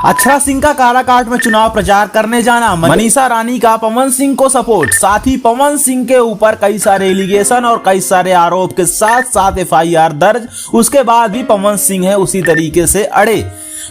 अक्षरा सिंह का काराकाट में चुनाव प्रचार करने जाना, मनीषा रानी का पवन सिंह को सपोर्ट, साथ ही पवन सिंह के ऊपर कई सारे एलिगेशन और कई सारे आरोप के साथ साथ एफआईआर दर्ज, उसके बाद भी पवन सिंह है उसी तरीके से अड़े।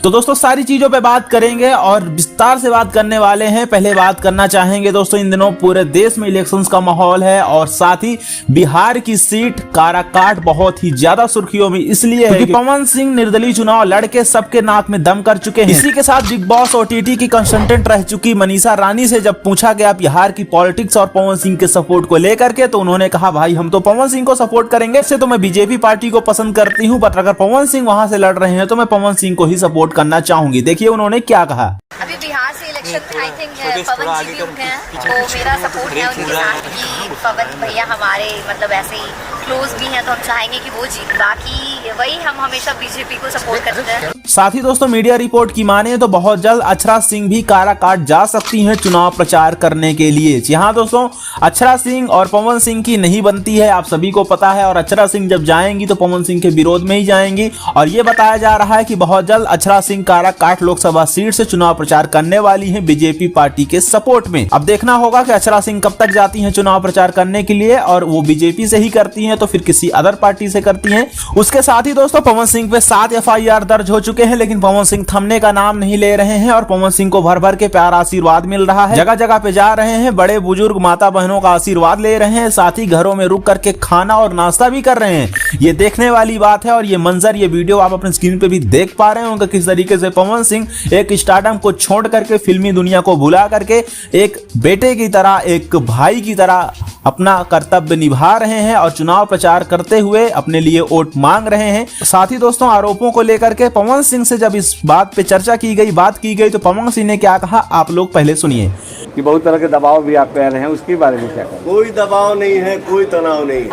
तो दोस्तों सारी चीजों पे बात करेंगे और विस्तार से बात करने वाले हैं। पहले बात करना चाहेंगे दोस्तों, इन दिनों पूरे देश में इलेक्शंस का माहौल है और साथ ही बिहार की सीट काराकाट बहुत ही ज्यादा सुर्खियों में इसलिए है कि पवन सिंह निर्दलीय चुनाव लड़के सबके नाक में दम कर चुके हैं। इसी के साथ बिग बॉस ओटीटी की कंसल्टेंट रह चुकी मनीषा रानी से जब पूछा गया बिहार की पॉलिटिक्स और पवन सिंह के सपोर्ट को लेकर के, तो उन्होंने कहा भाई हम तो पवन सिंह को सपोर्ट करेंगे, इससे तो मैं बीजेपी पार्टी को पसंद करती हूँ, बट अगर पवन सिंह वहां से लड़ रहे हैं तो मैं पवन सिंह को ही सपोर्ट करना चाहूंगी। देखिए उन्होंने क्या कहा। अभी बिहार से इलेक्शन आई थिंक पवन जी भी उठे हैं, तो मेरा सपोर्ट है उनके साथ कि पवन भैया हमारे मतलब ऐसे ही क्लोज भी हैं, तो हम चाहेंगे कि वो जीत। बाकी वही हम हमेशा बीजेपी को सपोर्ट करते हैं। साथ ही दोस्तों मीडिया रिपोर्ट की माने तो बहुत जल्द अक्षरा सिंह भी काराकाट जा सकती हैं चुनाव प्रचार करने के लिए। जी हाँ दोस्तों, अक्षरा सिंह और पवन सिंह की नहीं बनती है, आप सभी को पता है, और अक्षरा सिंह जब जाएंगी तो पवन सिंह के विरोध में ही जाएंगी। और ये बताया जा रहा है कि बहुत जल्द अक्षरा सिंह काराकाट लोकसभा सीट से चुनाव प्रचार करने वाली है बीजेपी पार्टी के सपोर्ट में। अब देखना होगा कि अक्षरा सिंह कब तक जाती है चुनाव प्रचार करने के लिए, और वो बीजेपी से ही करती है तो फिर किसी अदर पार्टी से करती है। उसके साथ ही दोस्तों पवन सिंह पे 7 एफआईआर दर्ज हो चुके हैं, लेकिन पवन सिंह थमने का नाम नहीं ले रहे हैं और पवन सिंह को भर भर के प्यार आशीर्वाद मिल रहा है। जगह जगह पे जा रहे हैं, बड़े बुजुर्ग माता बहनों का आशीर्वाद ले रहे हैं, साथ ही घरों में रुक करके खाना और नाश्ता भी कर रहे हैं। ये देखने वाली बात है और ये मंजर, ये वीडियो आप अपने स्क्रीन पे भी देख पा रहे होंगे किस तरीके से पवन सिंह एक स्टारडम को छोड़ करके, फिल्मी दुनिया को भुला करके एक बेटे की तरह, एक भाई की तरह अपना कर्तव्य निभा रहे हैं और चुनाव प्रचार करते हुए अपने लिए वोट मांग रहे हैं। साथ ही दोस्तों आरोपों को लेकर के पवन सिंह से जब इस बात पे चर्चा की गई, बात की गई, तो पवन सिंह ने क्या कहा आप लोग पहले सुनिए। कि बहुत तरह के दबाव भी आप कह रहे हैं, उसके बारे में क्या कहें? कोई दबाव नहीं है, कोई तनाव नहीं है।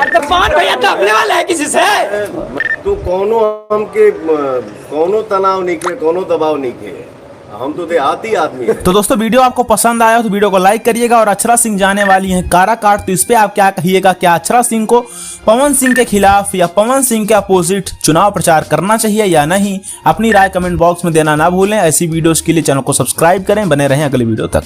भैया दबने वाला है किसी से? तो कोनो तनाव नहीं के, कोनो दबाव नहीं के, हम तो देहाती आदमी हैं। तो दोस्तों वीडियो आपको पसंद आया तो वीडियो को लाइक करिएगा। और अक्षरा सिंह जाने वाली हैं काराकाट, तो इस पे आप क्या कहिएगा? क्या अक्षरा सिंह को पवन सिंह के खिलाफ या पवन सिंह के अपोजिट चुनाव प्रचार करना चाहिए या नहीं? अपनी राय कमेंट बॉक्स में देना ना भूलें। ऐसी वीडियोस के लिए चैनल को सब्सक्राइब करें। बने रहें अगले वीडियो तक।